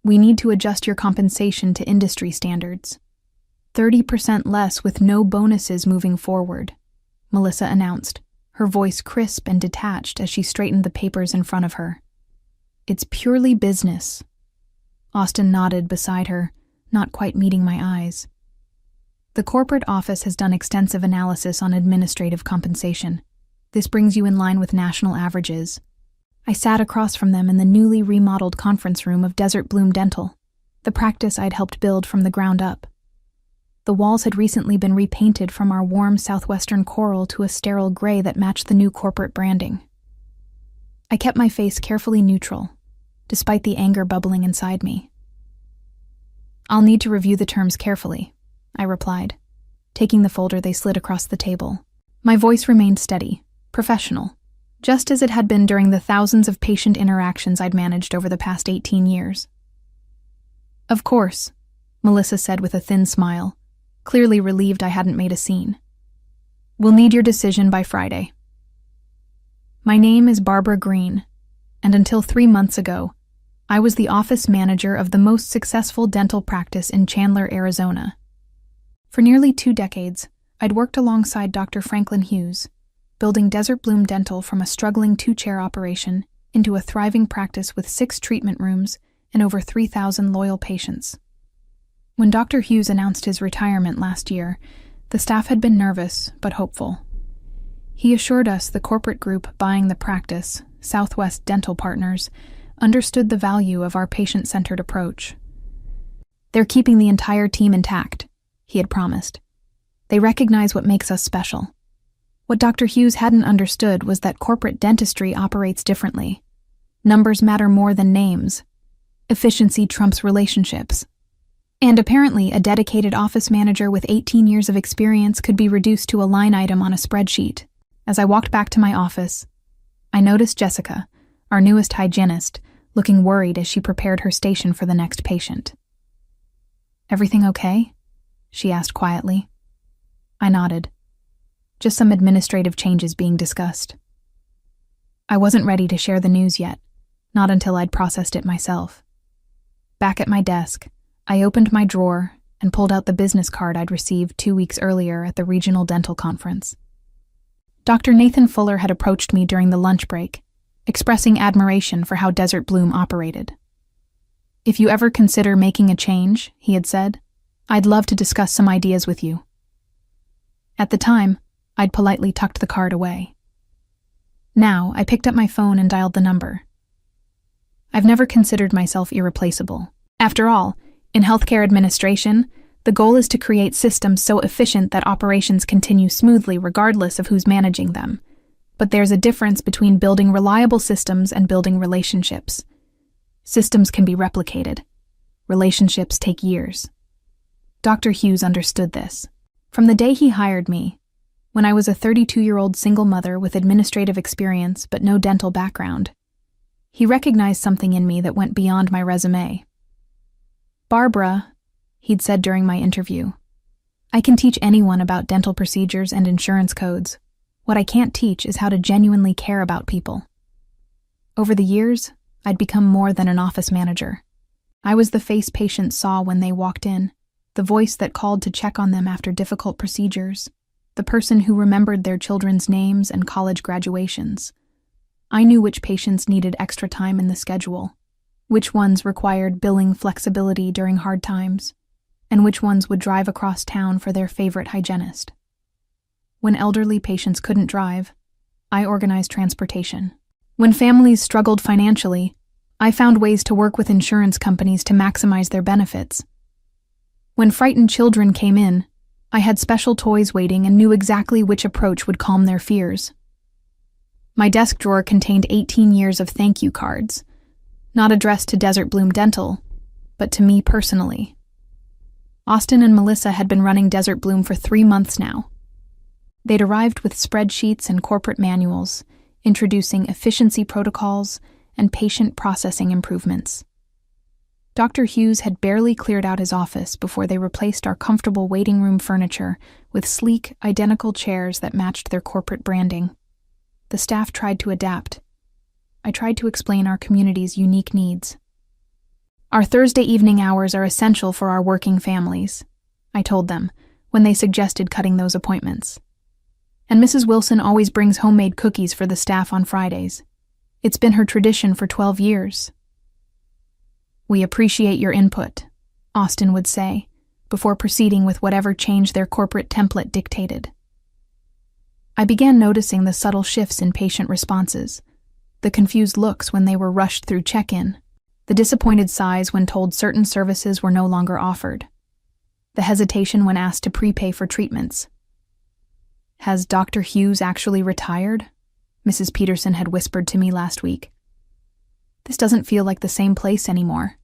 We need to adjust your compensation to industry standards. 30% less with no bonuses moving forward," Melissa announced, her voice crisp and detached as she straightened the papers in front of her. "It's purely business." Austin nodded beside her, not quite meeting my eyes. "The corporate office has done extensive analysis on administrative compensation. This brings you in line with national averages." I sat across from them in the newly remodeled conference room of Desert Bloom Dental, the practice I'd helped build from the ground up. The walls had recently been repainted from our warm southwestern coral to a sterile gray that matched the new corporate branding. I kept my face carefully neutral, despite the anger bubbling inside me. "I'll need to review the terms carefully," I replied, taking the folder they slid across the table. My voice remained steady, professional, just as it had been during the thousands of patient interactions I'd managed over the past 18 years. "Of course," Melissa said with a thin smile, clearly relieved I hadn't made a scene. "We'll need your decision by Friday." My name is Barbara Green, and until 3 months ago, I was the office manager of the most successful dental practice in Chandler, Arizona. For nearly 2 decades, I'd worked alongside Dr. Franklin Hughes, building Desert Bloom Dental from a struggling 2-chair operation into a thriving practice with 6 treatment rooms and over 3,000 loyal patients. When Dr. Hughes announced his retirement last year, the staff had been nervous but hopeful. He assured us the corporate group buying the practice, Southwest Dental Partners, understood the value of our patient-centered approach. "They're keeping the entire team intact," he had promised. "They recognize what makes us special." What Dr. Hughes hadn't understood was that corporate dentistry operates differently. Numbers matter more than names. Efficiency trumps relationships. And apparently, a dedicated office manager with 18 years of experience could be reduced to a line item on a spreadsheet. As I walked back to my office, I noticed Jessica, our newest hygienist, looking worried as she prepared her station for the next patient. "Everything okay?" she asked quietly. I nodded. Just some administrative changes being discussed. I wasn't ready to share the news yet, not until I'd processed it myself. Back at my desk, I opened my drawer and pulled out the business card I'd received 2 weeks earlier at the regional dental conference. Dr. Nathan Fuller had approached me during the lunch break, expressing admiration for how Desert Bloom operated. "If you ever consider making a change," he had said, "I'd love to discuss some ideas with you." At the time, I'd politely tucked the card away. Now, I picked up my phone and dialed the number. I've never considered myself irreplaceable. After all, in healthcare administration, the goal is to create systems so efficient that operations continue smoothly regardless of who's managing them. But there's a difference between building reliable systems and building relationships. Systems can be replicated. Relationships take years. Dr. Hughes understood this. From the day he hired me, when I was a 32-year-old single mother with administrative experience but no dental background, he recognized something in me that went beyond my resume. "Barbara," he'd said during my interview, "I can teach anyone about dental procedures and insurance codes. What I can't teach is how to genuinely care about people." Over the years, I'd become more than an office manager. I was the face patients saw when they walked in, the voice that called to check on them after difficult procedures, the person who remembered their children's names and college graduations. I knew which patients needed extra time in the schedule, which ones required billing flexibility during hard times, and which ones would drive across town for their favorite hygienist. When elderly patients couldn't drive, I organized transportation. When families struggled financially, I found ways to work with insurance companies to maximize their benefits. When frightened children came in, I had special toys waiting and knew exactly which approach would calm their fears. My desk drawer contained 18 years of thank you cards, not addressed to Desert Bloom Dental, but to me personally. Austin and Melissa had been running Desert Bloom for 3 months now. They'd arrived with spreadsheets and corporate manuals, introducing efficiency protocols and patient processing improvements. Dr. Hughes had barely cleared out his office before they replaced our comfortable waiting room furniture with sleek, identical chairs that matched their corporate branding. The staff tried to adapt. I tried to explain our community's unique needs. Our Thursday evening hours are essential for our working families, I told them, when they suggested cutting those appointments. And Mrs. Wilson always brings homemade cookies for the staff on Fridays. It's been her tradition for 12 years. We appreciate your input, Austin would say, before proceeding with whatever change their corporate template dictated. I began noticing the subtle shifts in patient responses, the confused looks when they were rushed through check-in, the disappointed sighs when told certain services were no longer offered, the hesitation when asked to prepay for treatments. "Has Dr. Hughes actually retired?" Mrs. Peterson had whispered to me last week. "This doesn't feel like the same place anymore."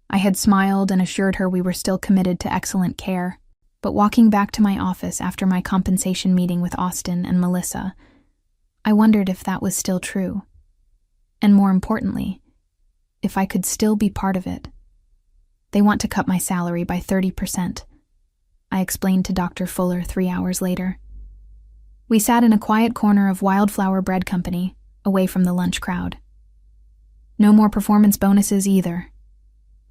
I had smiled and assured her we were still committed to excellent care, but walking back to my office after my compensation meeting with Austin and Melissa, I wondered if that was still true. And more importantly, if I could still be part of it. "They want to cut my salary by 30%, I explained to Dr. Fuller 3 hours later. We sat in a quiet corner of Wildflower Bread Company, away from the lunch crowd. "No more performance bonuses either."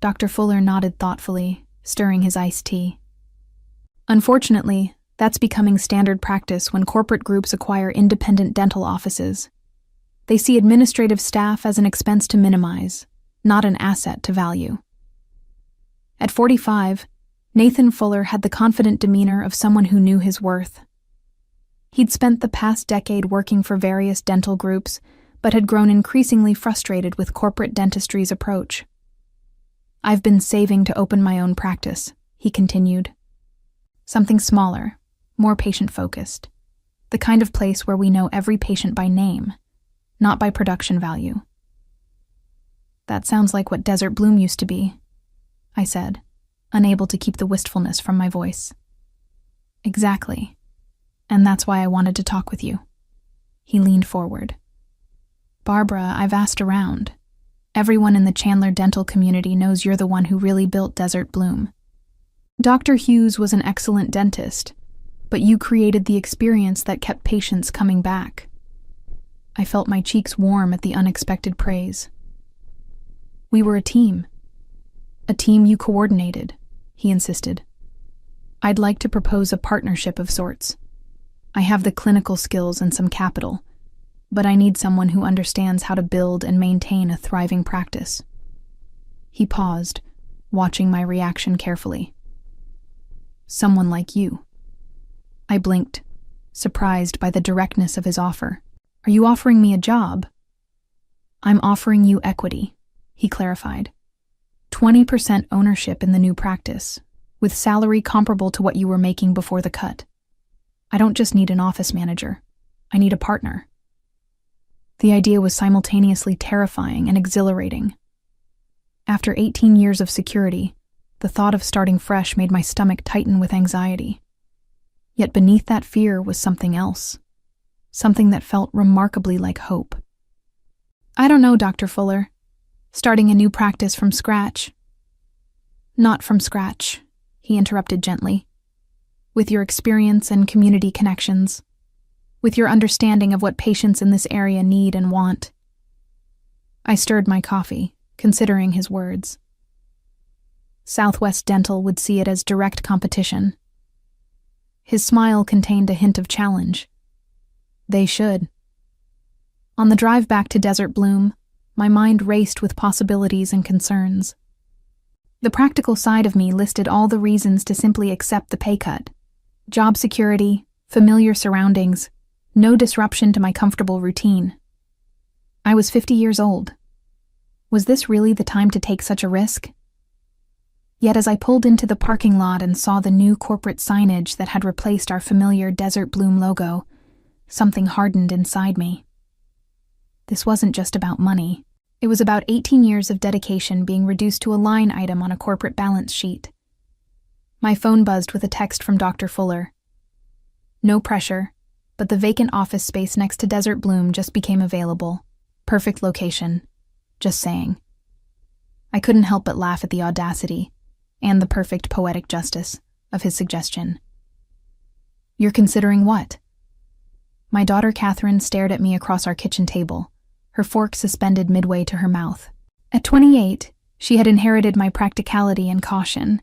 Dr. Fuller nodded thoughtfully, stirring his iced tea. "Unfortunately, that's becoming standard practice when corporate groups acquire independent dental offices. They see administrative staff as an expense to minimize, not an asset to value." At 45, Nathan Fuller had the confident demeanor of someone who knew his worth. He'd spent the past decade working for various dental groups, but had grown increasingly frustrated with corporate dentistry's approach. "I've been saving to open my own practice," he continued. "Something smaller, more patient-focused. The kind of place where we know every patient by name, not by production value." "That sounds like what Desert Bloom used to be," I said, unable to keep the wistfulness from my voice. "Exactly. And that's why I wanted to talk with you." He leaned forward. "Barbara, I've asked around. Everyone in the Chandler dental community knows you're the one who really built Desert Bloom. Dr. Hughes was an excellent dentist, but you created the experience that kept patients coming back." I felt my cheeks warm at the unexpected praise. "We were a team. A team you coordinated," he insisted. "I'd like to propose a partnership of sorts. I have the clinical skills and some capital, but I need someone who understands how to build and maintain a thriving practice." He paused, watching my reaction carefully. "Someone like you." I blinked, surprised by the directness of his offer. "Are you offering me a job?" "I'm offering you equity," he clarified. 20% ownership in the new practice, with salary comparable to what you were making before the cut. I don't just need an office manager. I need a partner." The idea was simultaneously terrifying and exhilarating. After 18 years of security, the thought of starting fresh made my stomach tighten with anxiety. Yet beneath that fear was something else, something that felt remarkably like hope. "I don't know, Dr. Fuller. Starting a new practice from scratch." "Not from scratch," he interrupted gently. "With your experience and community connections. With your understanding of what patients in this area need and want." I stirred my coffee, considering his words. Southwest Dental would see it as direct competition. His smile contained a hint of challenge. They should. On the drive back to Desert Bloom, my mind raced with possibilities and concerns. The practical side of me listed all the reasons to simply accept the pay cut. Job security, familiar surroundings, no disruption to my comfortable routine. I was 50 years old. Was this really the time to take such a risk? Yet as I pulled into the parking lot and saw the new corporate signage that had replaced our familiar Desert Bloom logo, something hardened inside me. This wasn't just about money. It was about 18 years of dedication being reduced to a line item on a corporate balance sheet. My phone buzzed with a text from Dr. Fuller. No pressure, but the vacant office space next to Desert Bloom just became available. Perfect location. Just saying. I couldn't help but laugh at the audacity and the perfect poetic justice of his suggestion. "You're considering what?" My daughter Catherine stared at me across our kitchen table, her fork suspended midway to her mouth. "At 28, She had inherited my practicality and caution,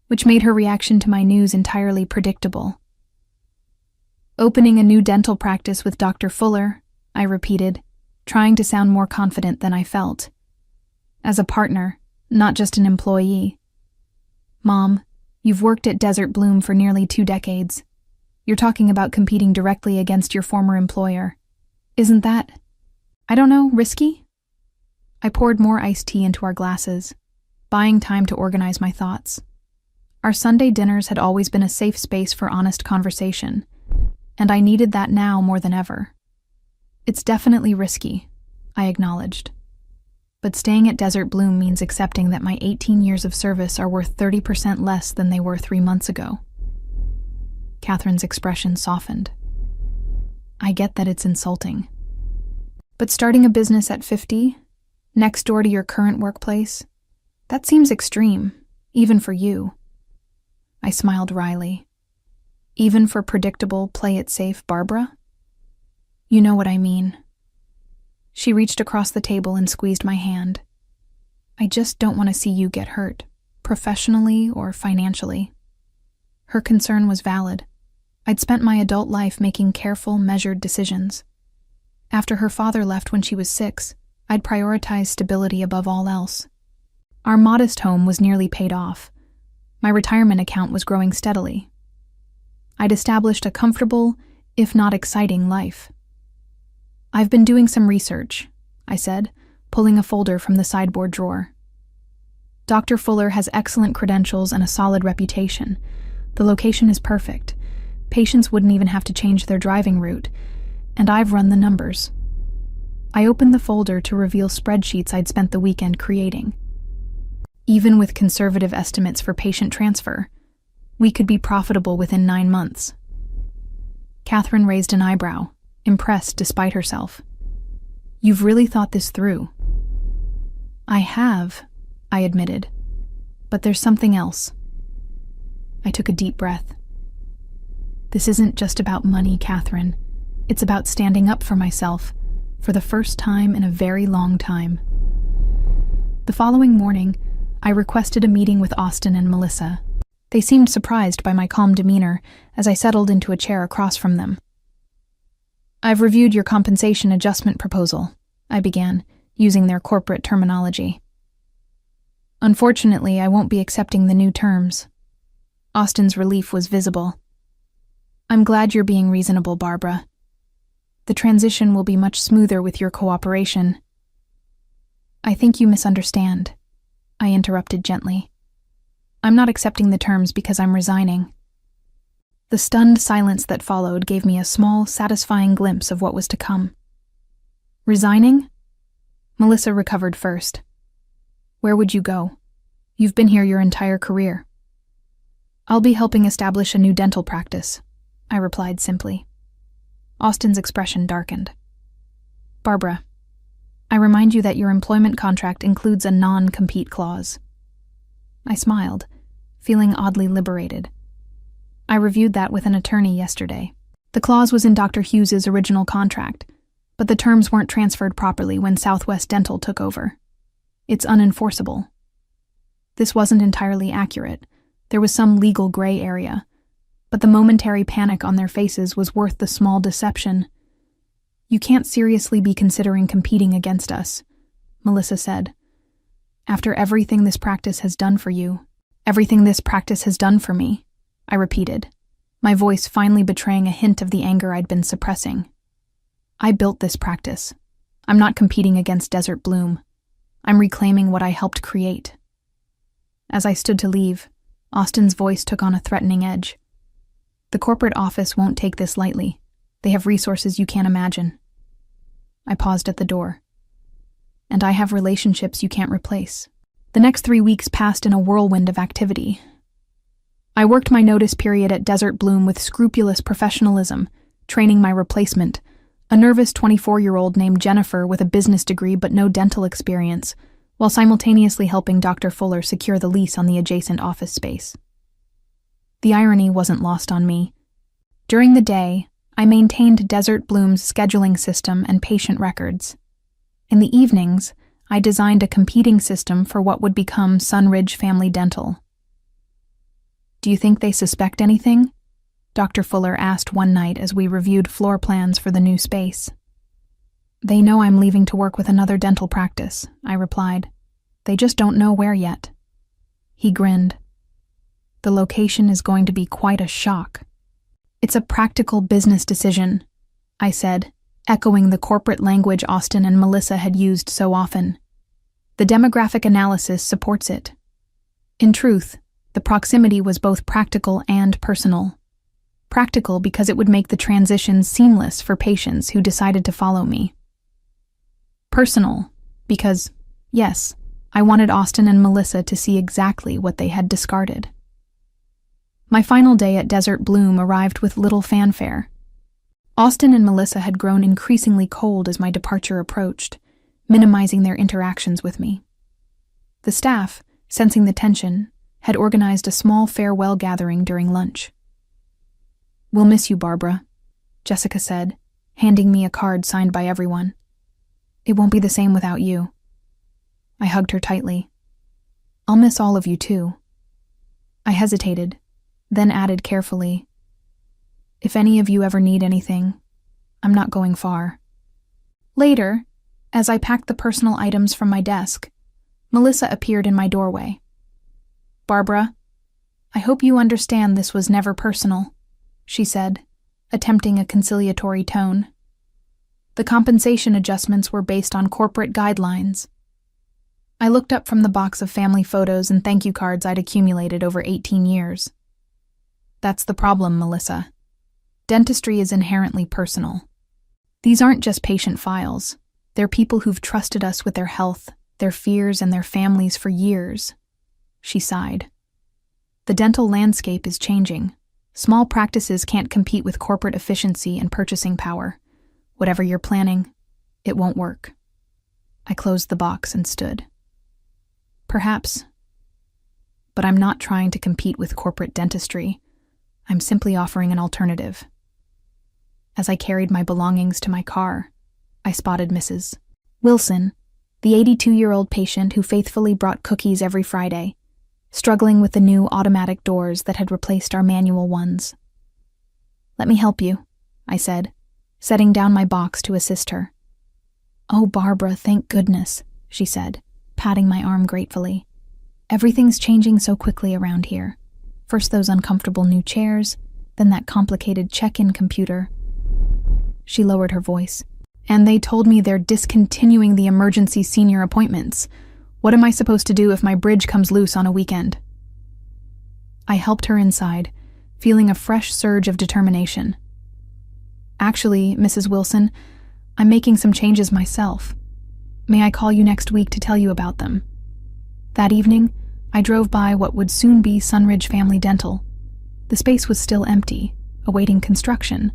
which made her reaction to my news entirely predictable. "Opening a new dental practice with Dr. Fuller," I repeated, trying to sound more confident than I felt. "As a partner, not just an employee." "Mom, you've worked at Desert Bloom for nearly 2 decades. You're talking about competing directly against your former employer. Isn't that, I don't know, risky?" I poured more iced tea into our glasses, buying time to organize my thoughts. Our Sunday dinners had always been a safe space for honest conversation, and I needed that now more than ever. "It's definitely risky," I acknowledged. "But staying at Desert Bloom means accepting that my 18 years of service are worth 30% less than they were 3 months ago." Catherine's expression softened. "I get that it's insulting. But starting a business at 50, next door to your current workplace, that seems extreme, even for you." I smiled wryly. "Even for predictable, play-it-safe Barbara?" "You know what I mean." She reached across the table and squeezed my hand. "I just don't want to see you get hurt, professionally or financially." Her concern was valid. I'd spent my adult life making careful, measured decisions. After her father left when she was 6, I'd prioritized stability above all else. Our modest home was nearly paid off. My retirement account was growing steadily. I'd established a comfortable, if not exciting, life. "I've been doing some research," I said, pulling a folder from the sideboard drawer. "Dr. Fuller has excellent credentials and a solid reputation. The location is perfect. Patients wouldn't even have to change their driving route, and I've run the numbers." I opened the folder to reveal spreadsheets I'd spent the weekend creating. Even with conservative estimates for patient transfer, we could be profitable within 9 months. Catherine raised an eyebrow, impressed despite herself. "You've really thought this through." "I have," I admitted, "but there's something else." I took a deep breath. "This isn't just about money, Catherine. It's about standing up for myself, for the first time in a very long time." The following morning, I requested a meeting with Austin and Melissa. They seemed surprised by my calm demeanor as I settled into a chair across from them. "I've reviewed your compensation adjustment proposal," I began, using their corporate terminology. "Unfortunately, I won't be accepting the new terms." Austin's relief was visible. "I'm glad you're being reasonable, Barbara. The transition will be much smoother with your cooperation." "I think you misunderstand," I interrupted gently. "I'm not accepting the terms because I'm resigning." The stunned silence that followed gave me a small, satisfying glimpse of what was to come. "Resigning?" Melissa recovered first. "Where would you go? You've been here your entire career." "I'll be helping establish a new dental practice," I replied simply. Austin's expression darkened. "Barbara, I remind you that your employment contract includes a non-compete clause." I smiled, feeling oddly liberated. I reviewed that with an attorney yesterday. The clause was in Dr. Hughes's original contract, but the terms weren't transferred properly when Southwest Dental took over. It's unenforceable. This wasn't entirely accurate. There was some legal gray area, but the momentary panic on their faces was worth the small deception. "You can't seriously be considering competing against us," Melissa said. "After everything this practice has done for you." "Everything this practice has done for me," I repeated, my voice finally betraying a hint of the anger I'd been suppressing. "I built this practice. I'm not competing against Desert Bloom. I'm reclaiming what I helped create." As I stood to leave, Austin's voice took on a threatening edge. "The corporate office won't take this lightly. They have resources you can't imagine." I paused at the door. "And I have relationships you can't replace." The next 3 weeks passed in a whirlwind of activity. I worked my notice period at Desert Bloom with scrupulous professionalism, training my replacement, a nervous 24-year-old named Jennifer with a business degree but no dental experience, while simultaneously helping Dr. Fuller secure the lease on the adjacent office space. The irony wasn't lost on me. During the day, I maintained Desert Bloom's scheduling system and patient records. In the evenings, I designed a competing system for what would become Sunridge Family Dental. "Do you think they suspect anything?" Dr. Fuller asked one night as we reviewed floor plans for the new space. "They know I'm leaving to work with another dental practice," I replied. "They just don't know where yet." He grinned. "The location is going to be quite a shock." "It's a practical business decision," I said, echoing the corporate language Austin and Melissa had used so often. "The demographic analysis supports it." In truth, the proximity was both practical and personal. Practical because it would make the transition seamless for patients who decided to follow me. Personal because, yes, I wanted Austin and Melissa to see exactly what they had discarded. My final day at Desert Bloom arrived with little fanfare. Austin and Melissa had grown increasingly cold as my departure approached, minimizing their interactions with me. The staff, sensing the tension, had organized a small farewell gathering during lunch. "We'll miss you, Barbara," Jessica said, handing me a card signed by everyone. "It won't be the same without you." I hugged her tightly. "I'll miss all of you too." I hesitated, then added carefully, "If any of you ever need anything, I'm not going far." Later, as I packed the personal items from my desk, Melissa appeared in my doorway. "Barbara, I hope you understand this was never personal," she said, attempting a conciliatory tone. "The compensation adjustments were based on corporate guidelines." I looked up from the box of family photos and thank you cards I'd accumulated over 18 years. "That's the problem, Melissa. Dentistry is inherently personal. These aren't just patient files. They're people who've trusted us with their health, their fears, and their families for years." She sighed. "The dental landscape is changing. Small practices can't compete with corporate efficiency and purchasing power. Whatever you're planning, it won't work." I closed the box and stood. "Perhaps. But I'm not trying to compete with corporate dentistry. I'm simply offering an alternative." As I carried my belongings to my car, I spotted Mrs. Wilson, the 82-year-old patient who faithfully brought cookies every Friday, struggling with the new automatic doors that had replaced our manual ones. "Let me help you," I said, setting down my box to assist her. "Oh, Barbara, thank goodness," she said, patting my arm gratefully. "Everything's changing so quickly around here. First those uncomfortable new chairs, then that complicated check-in computer." She lowered her voice. "And they told me they're discontinuing the emergency senior appointments. What am I supposed to do if my bridge comes loose on a weekend?" I helped her inside, feeling a fresh surge of determination. "Actually, Mrs. Wilson, I'm making some changes myself. May I call you next week to tell you about them?" That evening, I drove by what would soon be Sunridge Family Dental. The space was still empty, awaiting construction,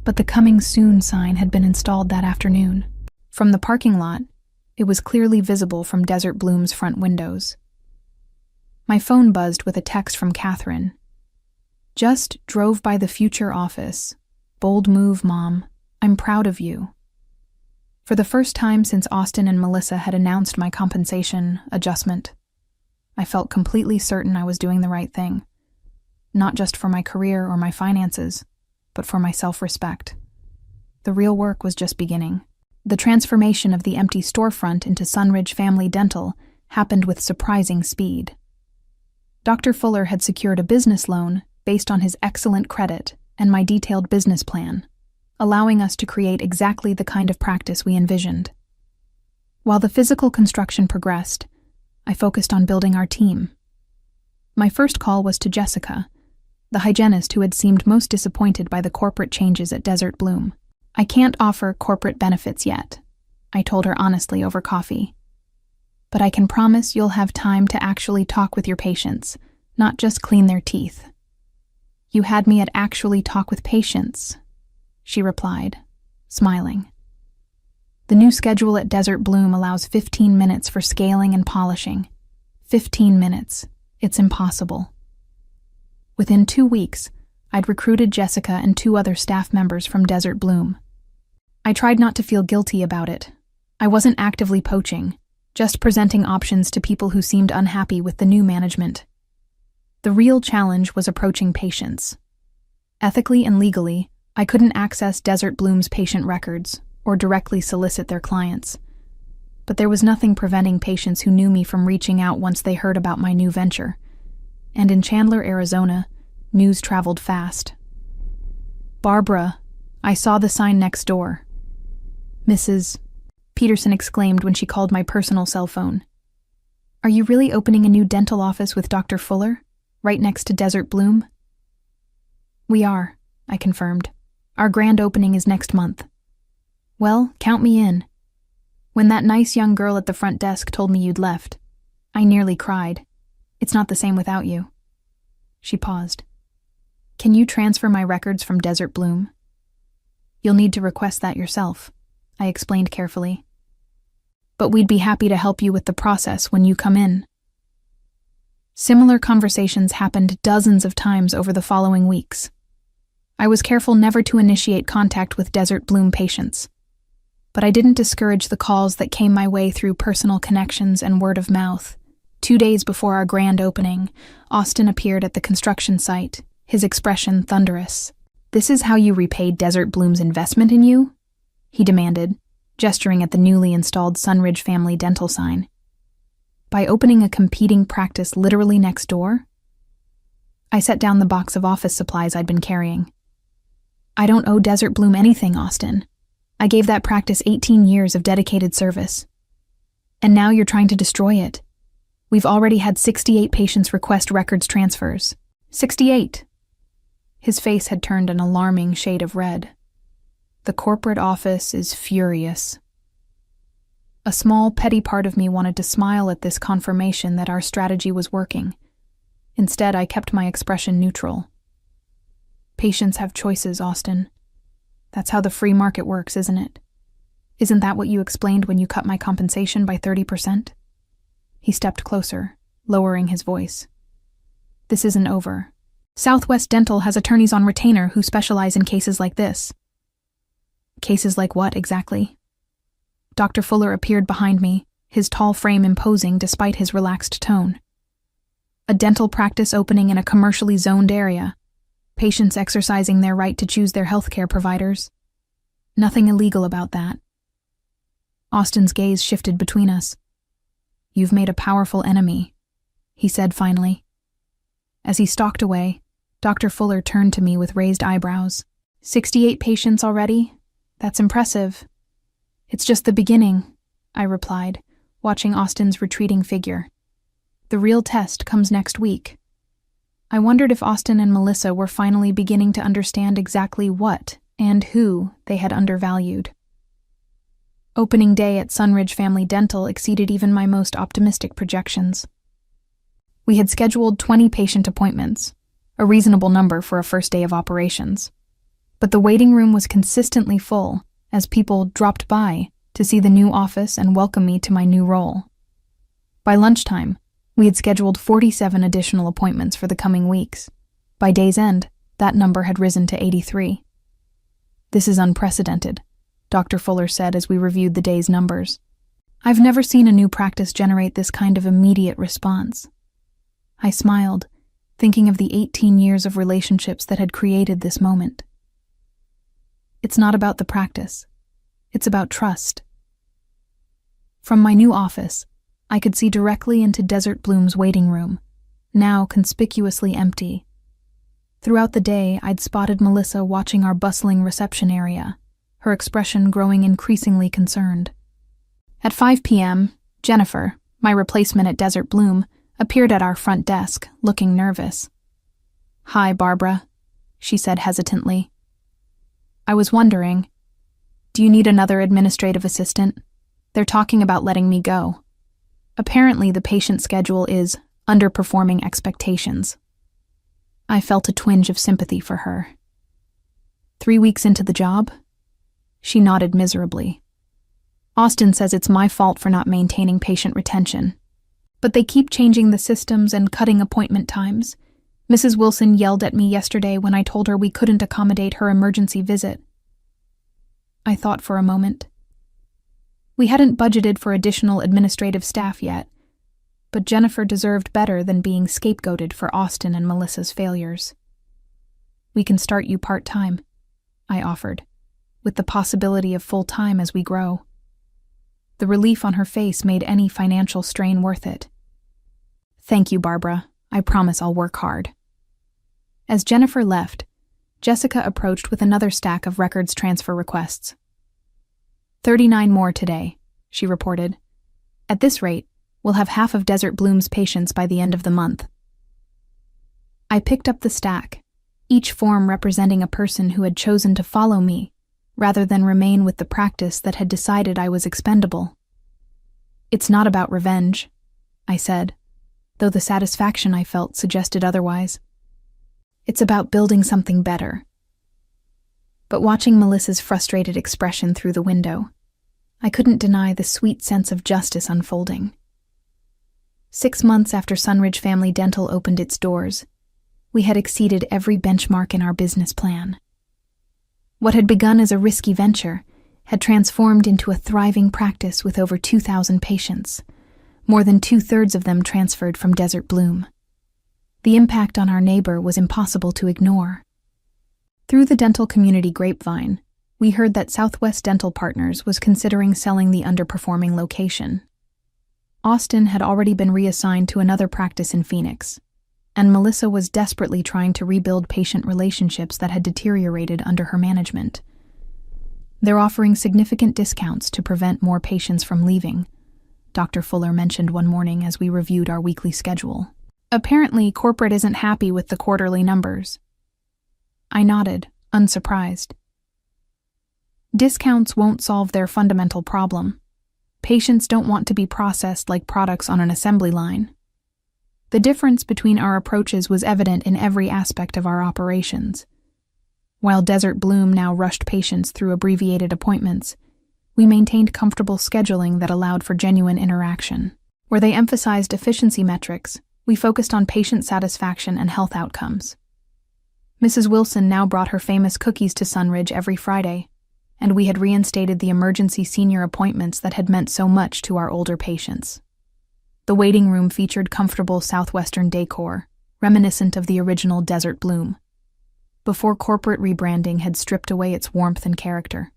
but the "coming soon" sign had been installed that afternoon. From the parking lot, it was clearly visible from Desert Bloom's front windows. My phone buzzed with a text from Catherine. "Just drove by the future office. Bold move, Mom. I'm proud of you." For the first time since Austin and Melissa had announced my compensation adjustment, I felt completely certain I was doing the right thing. Not just for my career or my finances, but for my self-respect. The real work was just beginning. The transformation of the empty storefront into Sunridge Family Dental happened with surprising speed. Dr. Fuller had secured a business loan based on his excellent credit and my detailed business plan, allowing us to create exactly the kind of practice we envisioned. While the physical construction progressed, I focused on building our team. My first call was to Jessica, the hygienist who had seemed most disappointed by the corporate changes at Desert Bloom. "I can't offer corporate benefits yet," I told her honestly over coffee. "But I can promise you'll have time to actually talk with your patients, not just clean their teeth." "You had me at actually talk with patients," she replied, smiling. "The new schedule at Desert Bloom allows 15 minutes for scaling and polishing. 15 minutes. It's impossible." Within 2 weeks, I'd recruited Jessica and 2 other staff members from Desert Bloom. I tried not to feel guilty about it. I wasn't actively poaching, just presenting options to people who seemed unhappy with the new management. The real challenge was approaching patients. Ethically and legally, I couldn't access Desert Bloom's patient records or directly solicit their clients. But there was nothing preventing patients who knew me from reaching out once they heard about my new venture. And in Chandler, Arizona, news traveled fast. "Barbara, I saw the sign next door." Mrs. Peterson exclaimed when she called my personal cell phone. "Are you really opening a new dental office with Dr. Fuller, right next to Desert Bloom?" "We are," I confirmed. "Our grand opening is next month." "Well, count me in." When that nice young girl at the front desk told me you'd left, I nearly cried. "It's not the same without you." She paused. "Can you transfer my records from Desert Bloom?" "You'll need to request that yourself," I explained carefully. "But we'd be happy to help you with the process when you come in." Similar conversations happened dozens of times over the following weeks. I was careful never to initiate contact with Desert Bloom patients. But I didn't discourage the calls that came my way through personal connections and word of mouth. 2 days before our grand opening, Austin appeared at the construction site, his expression thunderous. "This is how you repaid Desert Bloom's investment in you?" he demanded, gesturing at the newly installed Sunridge Family Dental sign. "By opening a competing practice literally next door?" I set down the box of office supplies I'd been carrying. "I don't owe Desert Bloom anything, Austin. I gave that practice 18 years of dedicated service. And now you're trying to destroy it. We've already had 68 patients request records transfers. 68! His face had turned an alarming shade of red. "The corporate office is furious." A small, petty part of me wanted to smile at this confirmation that our strategy was working. Instead, I kept my expression neutral. "Patients have choices, Austin. That's how the free market works, isn't it? Isn't that what you explained when you cut my compensation by 30%? He stepped closer, lowering his voice. "This isn't over. Southwest Dental has attorneys on retainer who specialize in cases like this." "Cases like what, exactly?" Dr. Fuller appeared behind me, his tall frame imposing despite his relaxed tone. "A dental practice opening in a commercially zoned area. Patients exercising their right to choose their healthcare providers. Nothing illegal about that." Austin's gaze shifted between us. "You've made a powerful enemy," he said finally. As he stalked away, Dr. Fuller turned to me with raised eyebrows. 68 patients already? That's impressive." "It's just the beginning," I replied, watching Austin's retreating figure. "The real test comes next week." I wondered if Austin and Melissa were finally beginning to understand exactly what and who they had undervalued. Opening day at Sunridge Family Dental exceeded even my most optimistic projections. We had scheduled 20 patient appointments, a reasonable number for a first day of operations. But the waiting room was consistently full as people dropped by to see the new office and welcome me to my new role. By lunchtime, we had scheduled 47 additional appointments for the coming weeks. By day's end, that number had risen to 83. "This is unprecedented," Dr. Fuller said as we reviewed the day's numbers. "I've never seen a new practice generate this kind of immediate response." I smiled, thinking of the 18 years of relationships that had created this moment. It's not about the practice. It's about trust. From my new office, I could see directly into Desert Bloom's waiting room, now conspicuously empty. Throughout the day, I'd spotted Melissa watching our bustling reception area, her expression growing increasingly concerned. At 5 p.m., Jennifer, my replacement at Desert Bloom, appeared at our front desk, looking nervous. "Hi, Barbara," she said hesitantly. "I was wondering, do you need another administrative assistant? They're talking about letting me go. Apparently, the patient schedule is underperforming expectations." I felt a twinge of sympathy for her. 3 weeks into the job? She nodded miserably. "Austin says it's my fault for not maintaining patient retention. But they keep changing the systems and cutting appointment times. Mrs. Wilson yelled at me yesterday when I told her we couldn't accommodate her emergency visit." I thought for a moment. We hadn't budgeted for additional administrative staff yet, but Jennifer deserved better than being scapegoated for Austin and Melissa's failures. "We can start you part-time," I offered, "with the possibility of full-time as we grow." The relief on her face made any financial strain worth it. "Thank you, Barbara. I promise I'll work hard." As Jennifer left, Jessica approached with another stack of records transfer requests. 39 more today, she reported. "At this rate, we'll have half of Desert Bloom's patients by the end of the month." I picked up the stack, each form representing a person who had chosen to follow me, rather than remain with the practice that had decided I was expendable. "It's not about revenge," I said, though the satisfaction I felt suggested otherwise. "It's about building something better." But watching Melissa's frustrated expression through the window, I couldn't deny the sweet sense of justice unfolding. 6 months after Sunridge Family Dental opened its doors, we had exceeded every benchmark in our business plan. What had begun as a risky venture had transformed into a thriving practice with over 2,000 patients, more than 2/3 of them transferred from Desert Bloom. The impact on our neighbor was impossible to ignore. Through the dental community grapevine, we heard that Southwest Dental Partners was considering selling the underperforming location. Austin had already been reassigned to another practice in Phoenix, and Melissa was desperately trying to rebuild patient relationships that had deteriorated under her management. "They're offering significant discounts to prevent more patients from leaving," Dr. Fuller mentioned one morning as we reviewed our weekly schedule. "Apparently, corporate isn't happy with the quarterly numbers." I nodded, unsurprised. Discounts won't solve their fundamental problem. Patients don't want to be processed like products on an assembly line. The difference between our approaches was evident in every aspect of our operations. While Desert Bloom now rushed patients through abbreviated appointments, we maintained comfortable scheduling that allowed for genuine interaction. Where they emphasized efficiency metrics, we focused on patient satisfaction and health outcomes. Mrs. Wilson now brought her famous cookies to Sunridge every Friday, and we had reinstated the emergency senior appointments that had meant so much to our older patients. The waiting room featured comfortable southwestern decor, reminiscent of the original Desert Bloom, before corporate rebranding had stripped away its warmth and character.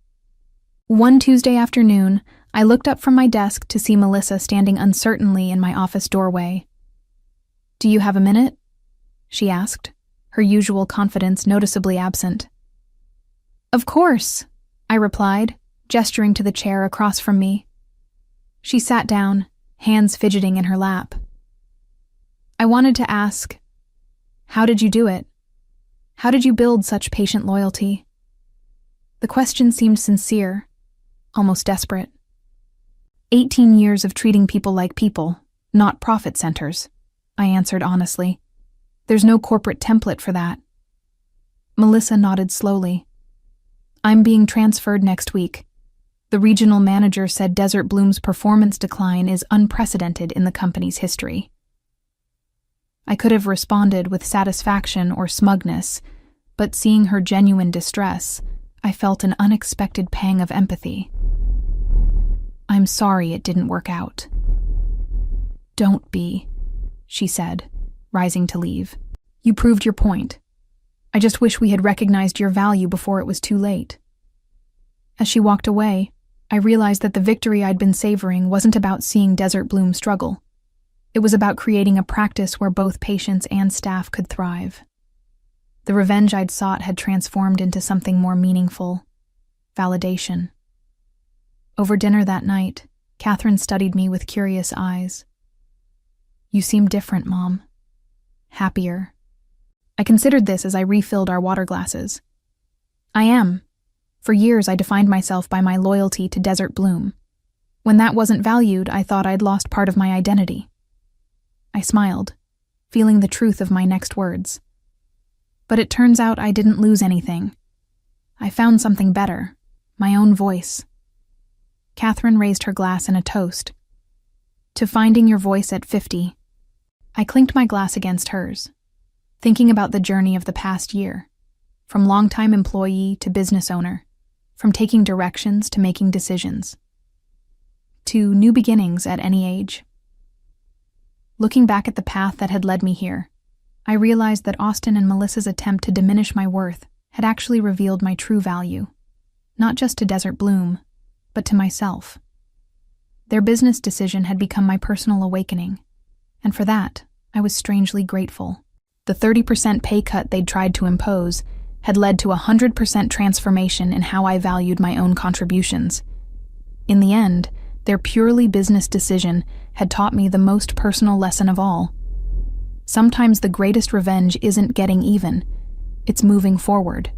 One Tuesday afternoon, I looked up from my desk to see Melissa standing uncertainly in my office doorway. "Do you have a minute?" she asked, her usual confidence noticeably absent. "Of course," I replied, gesturing to the chair across from me. She sat down, hands fidgeting in her lap. "I wanted to ask, how did you do it? How did you build such patient loyalty?" The question seemed sincere, almost desperate. 18 years of treating people like people, not profit centers, I answered honestly. There's no corporate template for that. Melissa nodded slowly. "I'm being transferred next week. The regional manager said Desert Bloom's performance decline is unprecedented in the company's history." I could have responded with satisfaction or smugness, but seeing her genuine distress, I felt an unexpected pang of empathy. "I'm sorry it didn't work out." "Don't be," she said, rising to leave. "You proved your point. I just wish we had recognized your value before it was too late." As she walked away, I realized that the victory I'd been savoring wasn't about seeing Desert Bloom struggle. It was about creating a practice where both patients and staff could thrive. The revenge I'd sought had transformed into something more meaningful: validation. Over dinner that night, Catherine studied me with curious eyes. "You seem different, Mom. Happier." I considered this as I refilled our water glasses. "I am. For years I defined myself by my loyalty to Desert Bloom. When that wasn't valued, I thought I'd lost part of my identity." I smiled, feeling the truth of my next words. But it turns out I didn't lose anything. I found something better, my own voice. Catherine raised her glass in a toast. "To finding your voice at 50. I clinked my glass against hers, thinking about the journey of the past year, from longtime employee to business owner, from taking directions to making decisions. to new beginnings at any age. Looking back at the path that had led me here, I realized that Austin and Melissa's attempt to diminish my worth had actually revealed my true value, not just to Desert Bloom, but to myself. Their business decision had become my personal awakening, and for that, I was strangely grateful. The 30% pay cut they'd tried to impose had led to a 100% transformation in how I valued my own contributions. In the end, their purely business decision had taught me the most personal lesson of all. Sometimes the greatest revenge isn't getting even, it's moving forward.